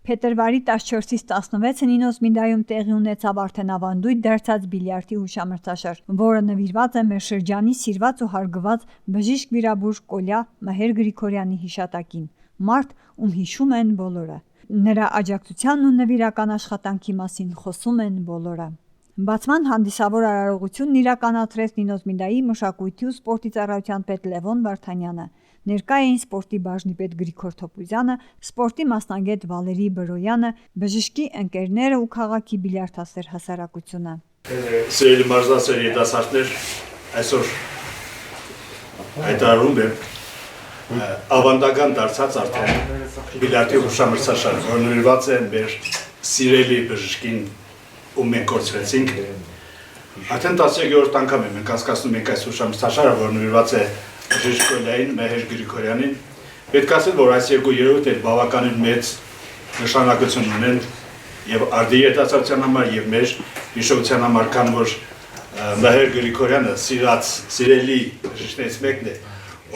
Փետրվարի 14-ից 16-ը Նինոզմինդայում տեղի ունեցավ արդեն ավանդույթ դարձած բիլիարդի հուշամրցաշար, որը նվիրված է մեր շրջանի սիրված ու հարգված բժիշկ վիրաբույժ Կոլյա Մհեր Գրիգորյանի հիշատակին, մարդ, ում հիշում են բոլորը։ Նրա աջակցությանն ու նվիրական աշխատանքի մասին խոսում են բոլորը։ Բացման հանդիսավոր արարողությունն իրականացրեց Նինոզմինդայի մշակույթի ու սպորտի ծառայության պետ Լևոն Վարդանյանը։ Ներկա էին սպորտի բաժնի պետ Գրիգոր Թոպուզյանը, սպորտի մասնագետ Վալերի Բրոյանը, բժշկի ընկերները ու քաղաքի բիլիարդասեր հասարակությունը։ Սիրելի մարզասեր երիտասարդներ, այսօր հայտարարում եմ ավանդական դարձած արդեն բիլիարդի հուշամրցաշար, որ նվիրված է մեր սիրելի բժշկին, ում մենք կորցրեցինք։ Արդեն 13-րդ անգամ ենք անցկացնում ենք այս հուշամրցաշարը, որ նվիրված է բժիշկ Կոլյային Մհեր Գրիգորյանին։ Պետք է ասել, որ այս երկու երևույթ էլ բավականին մեծ նշանակություն ունեն եւ արդի երիտասարդության համար եւ մեր հիշողության համար, քան որ Մհեր Գրիգորյանը սիրելի բժիշկներից մեկն է,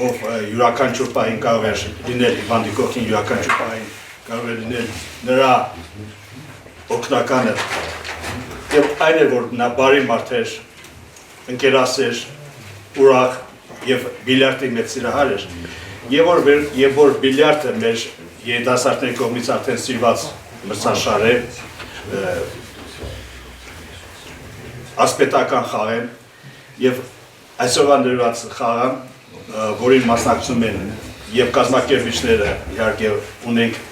ով յուրաքանչյուր պահին կարող է լինել հիվանդի կողքին, յուրաքանչյուր պահին կարող է լինել նրա օգնականը։ Եվ այն է, որ նա բարի մարդ էր, ընկերասեր, ուրախ եւ բիլիարդի մեծ սիրահար էր, եւ որ բիլիարդը մեր երիտասարդների կողմից արդեն սիրված մրցաշար է, ասպետական խաղ է, եւ այսօրվա նվիրված խաղը, որին մասնակցում են եւ կազմակերպիչները, իհարկե ունենք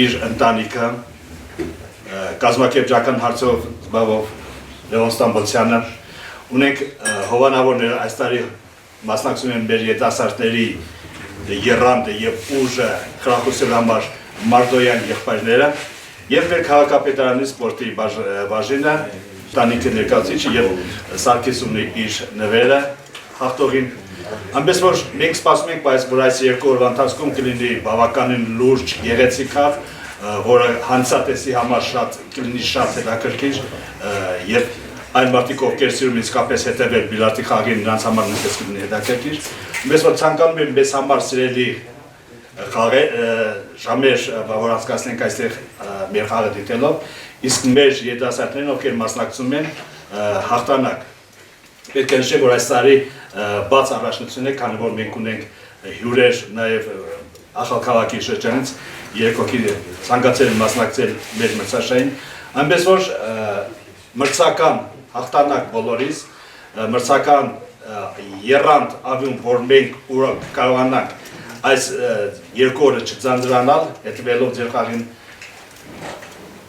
իր ընտանիքը, կազմակերպչական հարցով զբաղվող Լևոն Ստամբոլցյանը, ունենք հովանավորները, այս տարի մասնակցում են մեր երիտասարդների եռանդը եւ ուժը խրախուսելու համար Մարդոյան եղբայրները եւ մեր քաղաքապետարանի սպորտի բաժինը, տանիքը ներկայացուցիչը եւ Սարգիս ունի իր նվերը հաղթողին։ Այնպես որ մենք սպասում ենք, բայց որ այս երկու օրվա ընթացքում կլինի բավականին լուրջ գեղեցիկ խաղ, որը հանցատեսի համար կլինի շատ հետաքրքիր եւ այն մարդիկ, ովքեր սիրում իսկապես հետևել բիլիարդի խաղին, նրանց համար նույնպես կլինի հետաքրքիր։ Մենք որ ցանկանում ենք մեզ համար սիրելի խաղը ժամեր, որ անցկացնենք այստեղ մեր խաղը դիտելով, իսկ մեր երիտասարդներն, ովքեր մասնակցում են, հաղթանակ։ Պետք է նշեմ, որ այս տարի բաց առաջնություն է, քանի որ մենք ունենք հյուրեր նաեւ Ախալքաղաքի շրջանից 3 հոգի ցանկացել են մասնակցել մեր մրցաշարին, այնպես որ մրցական հաղթանակ բոլորիս, մրցական եռանդ ավյուն, որ մենք կարողանանք այս երկու օրը չձանձրանալ, հետևելով ձեր խաղին,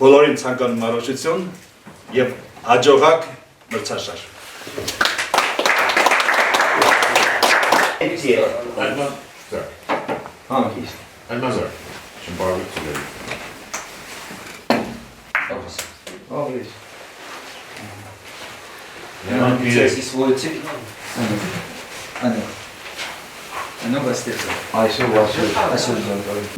բոլորին ցանկանում առողջություն եւ հաջողակ մրցաշար։ Almanzar, şimdi barbekü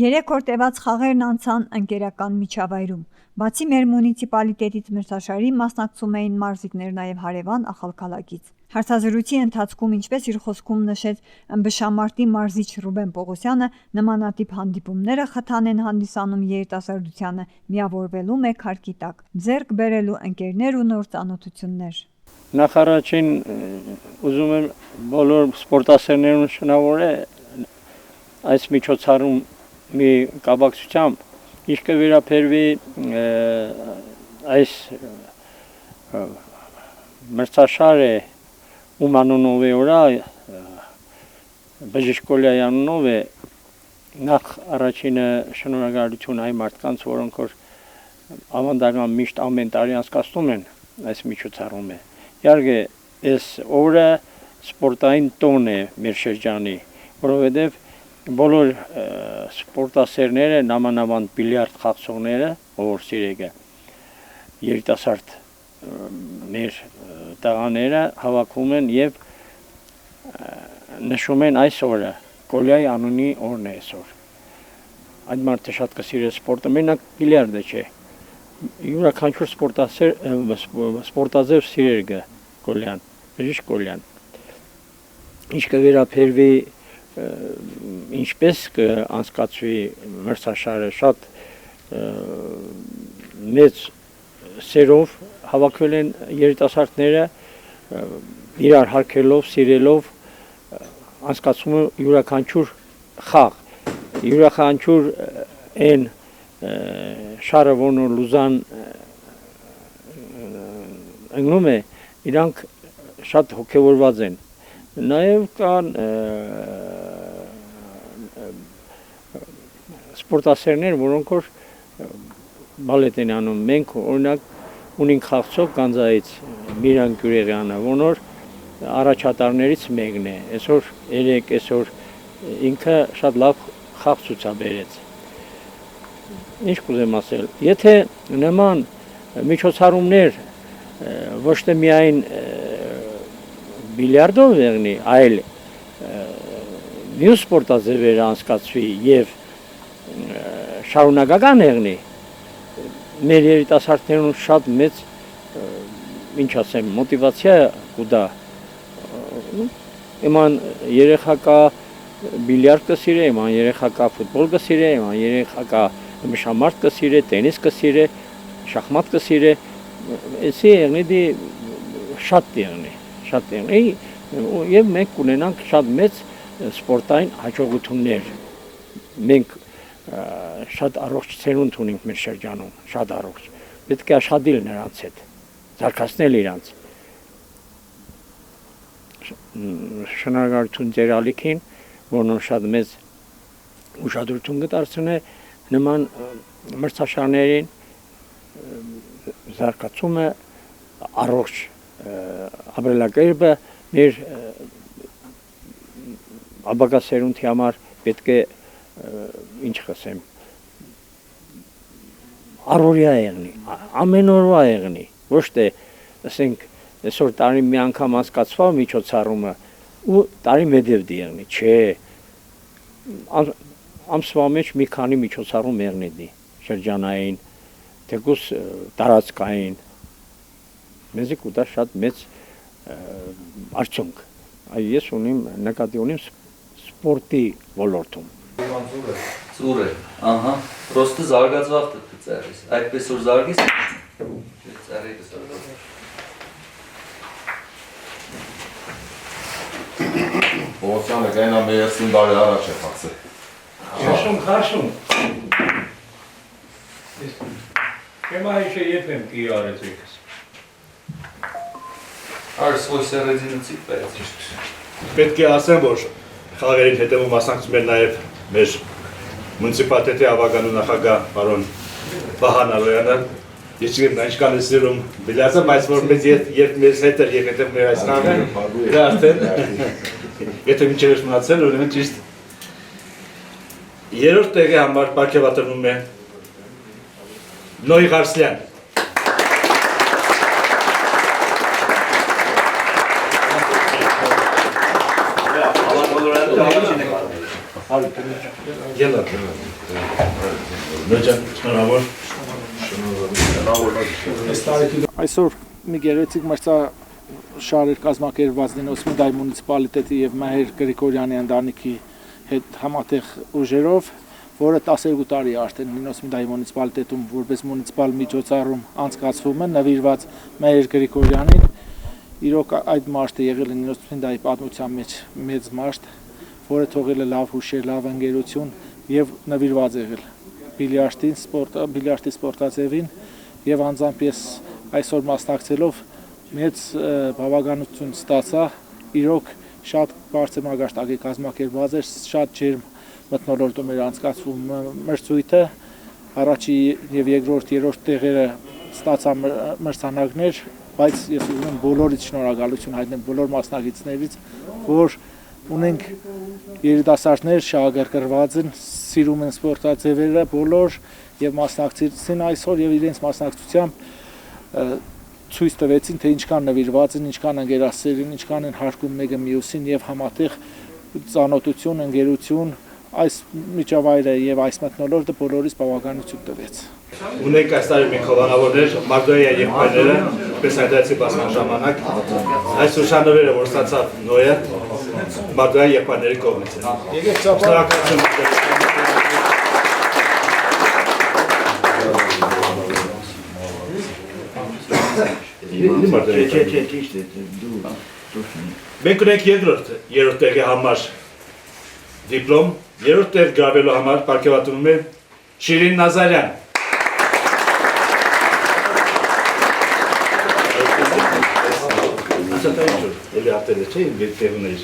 Երեք օր տևած խաղերն անցան ընկերական միջավայրում։ Բացի մեր մունիցիպալիտետից մրցաշարի մասնակցում էին մարզիկներ նաև հարևան Ախալքալակից։ Հարցազրույցի ընթացքում, ինչպես իր խոսքում նշեց ըմբշամարտի մարզիչ Ռուբեն Պողոսյանը, նմանատիպ հանդիպումները խթան են հանդիսանում երիտասարդությանը միավորվելու մեկ հարկի տակ, ձեռք բերելու ընկերներ ու նոր ծանոթություններ։ Նախարարին ուզում եմ բոլոր սպորտասերներուն շնորհավորել այս միջոցառում մի կապակցությամբ ինչ կվերապերվի այս մրցաշարը ում անունով է օրա բժիշկ Կոլյայի անունով է նախ առաջինը շնորհակալություն այն մարդկանց, որոնք որ ավանդական միշտ ամեն տարի անցկացնում են այս միջոցառումը։ Իհարկե այս օրը սպորտային տոն է մեր շրջանի, որովհետև բոլոր սպորտասերները, նամանավանդ բիլիարդ խաղացողները, ով սիրեգը երիտասարդ մեր տղաները հավաքում են եւ նշում են այս օրը, Կոլյայի անունի օրն է այսօր։ Այդ մարդը շատ կսիրե սպորտը, մենակ բիլիարդը չէ։ Յուրաքանչյուր սպորտազև սիրեր Կոլյան, բժիշկ Կոլյան։ Ինչ կվերապերվի ինչպես կանցկացվի մրցաշարը, շատ մեծ սերով հավաքվել են երիտասարդները իրար հարգելով, սիրելով անցկացում յուրաքանչյուր խաղ, յուրաքանչյուր այն շարը որոնը լուզան ընկնում է, իրանք շատ հոգևորված են։ Նաև կան սպորտասերներ, որոնք որ բալետ են անում։ Մենք օրինակ ունենք խաղացող Գանձայից Միրան Գյուրեղյանը, որոնոր առաջատարներից մեկն է։ Այսօր այսօր ինքը շատ լավ խաղ ցուցաբերեց։ Ինչ կուզեմ ասել, եթե նման միջոցառումներ ոչ թե միայն բիլիարդով եղնի, այլ մյուս սպորտաձևեր անցկացվի եւ շարունակական եղնի, մեր երիտասարդներուն շատ մեծ, ինչ ասեմ, մոտիվացիա կուտա։ Իման երեխա կա բիլիարդ կսիրե, իման երեխա կա ֆուտբոլ կսիրե, իման երեխա կա մշամարտ կսիրե, տենիս կսիրե, շախմատ կսիրե, էսի եղնի դի շատ եղնի, եւ մենք կունենանք շատ մեծ սպորտային հաջողություններ։ Մենք շատ առողջ ցերունդ ունենք մեր շրջանում, շատ առողջ։ Պետք է աշխատել նրանց հետ, զարգացնել իրանց։ Շնորհակալություն ձեր ալիքին, որոնք շատ մեծ ուշադրություն կդարձնե նման մրցաշարներին, զարգացումը, առողջ ապրելակերպը մեր ապագա սերունդի համար պետք է ինչ ասեմ, առօրյա եղնի, ամեն օրվա եղնի, ոչ թե ասենք այսօր տարի մի անգամ անցկացվա միջոցառումը ու տարի մեդև եղնի, չէ, ամսվա մեջ մի քանի միջոցառում եղնի դի, շրջանային, թեկուզ տարածքային, մեզի կուտա շատ մեծ արդյունք, ես ունիմ նկատի ունիմ սպորտի ոլորտում։ Ծուր է, ահա, պրոստը զարգացված է ծերիս, այդպես որ զարգիս, ծերիկը զարգացված։ Պողոսյանը կայնա մեր 30 տարի առաջ է խաղցել։ Քաշում։ Հիմա еще եփեմ կի արեցիքս։ Արս ոյ սերեդինացի պետք։ Պետք է ասեմ, որ խաղերին հետևում մասնակցում էր նաև մեր մունիցիպալիտետի ավագանու նախագահ պարոն Վահան Ալոյանը։ Ես չգիտեմ նա ինչքան է սիրում բիլիարդը, բայց որ երբ մեզ հետ էր եկել մեր այս խաղը, դա արդեն եթե մինչև ես մնացել, ուրեմն ճիշտ երրորդ տեղի համար պարգևատրվում է Նոյ Ղարսլյան։ Այսօր մի գեղեցիկ մրցաշար էր կազմակերպված Նինոսմիդայի մունիցիպալիտետի եւ Մհեր Գրիգորյանի ընտանիքի հետ համատեղ ուժերով, որը 12 տարի արդեն Նինոսմիդայի մունիցիպալիտետում որպես մունիցիպալ միջոցառում անցկացվում է, նվիրված Մհեր Գրիգորյանին։ Իրոք այդ մաշտը եղել է Նինոսմիդայի պատմության մեջ մեծ մաշտ, որը թողել է լավ հուշեր, լավ ընկերություն եւ նվիրված եղել բիլիարդի սպորտաձևին եւ անձամբ ես այսօր մասնակցելով մեծ բավականություն ստացա, իրոք շատ բարձր մագարտակի կազմակերպված էր, շատ ջերմ մթնոլորտում էր անցկացվում մրցույթը, առաջի եւ երկրորդ, երրորդ տեղերը ստացա մրցանակներ, բայց ես ուզում եմ բոլորից շնորհակալություն հայտնել բոլոր մասնակիցներից, որ ունենք երիտասարդներ շահագրգռված են, սիրում են սպորտաձևերը բոլոր եւ մասնակցեցին այսօր եւ իրենց մասնակցությամբ ցույց տվեցին, թե ինչքան նվիրված են, ինչքան ընկերասեր են, ինչքան են հարգում մեկը մյուսին եւ համատեղ ծանոթություն, ընկերություն, այս միջավայրը եւ այս մթնոլորտը բոլորիս բավականություն տվեց։ Ունենք այս տարի մենք հովանավորներ, Մարգոյա եղբայրները, պես հայտարարեցի բացման ժամանակ, այս ուսանողները, որ ստացավ Նոյը, Մարգոյա եղբայրների կողմից են։ Մենք ունենք երրորդ տեղի համար դիպլոմ, երրորդ տեղ գրավելու համար պարգևատրվում է Շիրին Նազարյան։ Էլի ատել է, չէ՞, տեղ ուներ։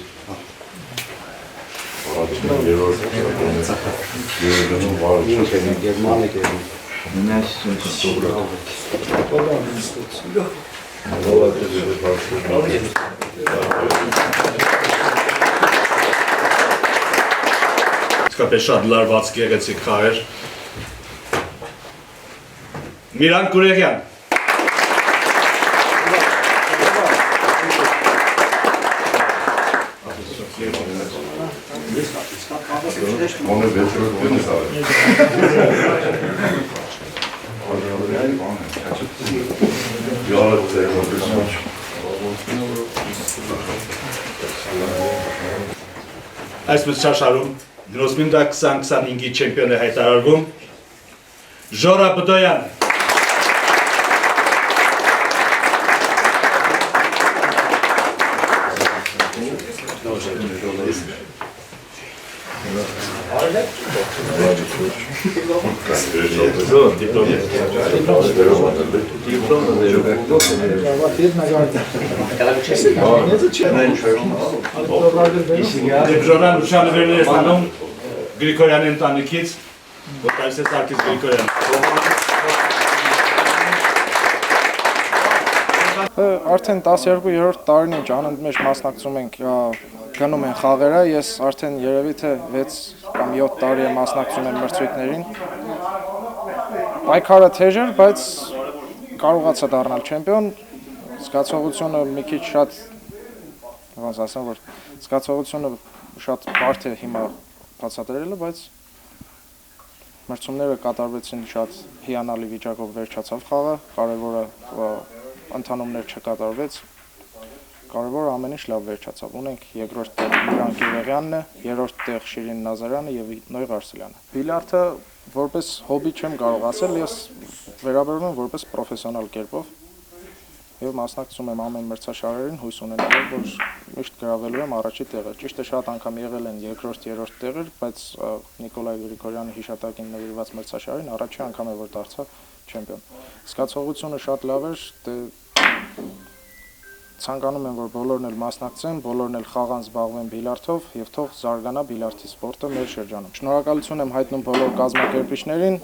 Իսկապես շատ լարված գեղեցիկ խաղեր։ Միրան Կուրեղյան։ Onu bekliyoruz. Այս մրցաշարում Գրոսմինդա 2025-ի չեմպիոն է հայտարարվում Ժորա Բդոյան։ Ժորան ուշանվերներ է ստանում Գրիգորյանի ընտանիքից, որ տալիս է Սարգիս Գրիգորյան։ Արդեն 12-րդ տարին ինչ անընդմեջ մասնակցում ենք գնում են խաղերը, ես արդեն երևի թե 6 կամ 7 տարի եմ մասնակցում եմ մրցույթներին։ Պայքարը թեժ էր, բայց կարողացա դառնալ չեմպիոն։ Զգացողությունը մի քիչ շատ ոնց ասեմ, որ զգացողությունը շատ բարդ է հիմա բացատրելը, բայց մրցումները կատարվեցին շատ հիանալի վիճակով վերջացավ խաղը, կարևորը ընդհանումներ չկատարվեց, կարևորը ամեն ինչ լավ վերջացավ։ Ունենք երկրորդ տեղ Միրան Կուրեղյանն է, երրորդ տեղ Շիրին Նազարյանը եւ Նոյ Ղարսելյանը։ Բիլիարդը որպես հոբի չեմ կարող ասել, ես վերաբերում եմ որպես պրոֆեսիոնալ կերպով եւ մասնակցում եմ ամեն մրցաշարերին, հույս ունենալով, որ միշտ գրավելու եմ առաջի տեղը։ Ճիշտ է, շատ անգամ եղել են երկրորդ, երրորդ տեղեր, բայց Նիկոլայ Գրիգորյանի հիշատակին նվիրված մրցաշարին առաջի անգամ է որ դարձա չեմպիոն։ Զգացողությունը շատ լավ էր, ցանկանում եմ, որ բոլորն էլ մասնակցեն, բոլորն էլ խաղան զբաղվեն բիլիարդով եւ թող զարգանա բիլիարդի սպորտը մեր շրջանում։ Շնորհակալություն եմ հայտնում բոլոր կազմակերպիչներին,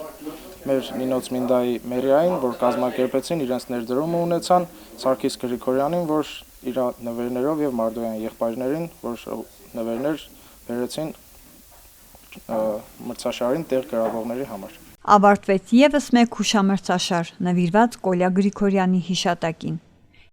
մեր Նինոց Մինդայի մերիային, որ կազմակերպեցին, իրենց ներդրումը ունեցան, Սարգիս Գրիգորյանին, որ իր նվերներով եւ Մարդոյան եղբայրներին, որ նվերներ բերեցին մրցաշարին տեղ գրավողների համար։ Ավարտվեց եւս մեկ հուշամրցաշար նվիրված Կոլյա Գրիգորյանի հիշատակին։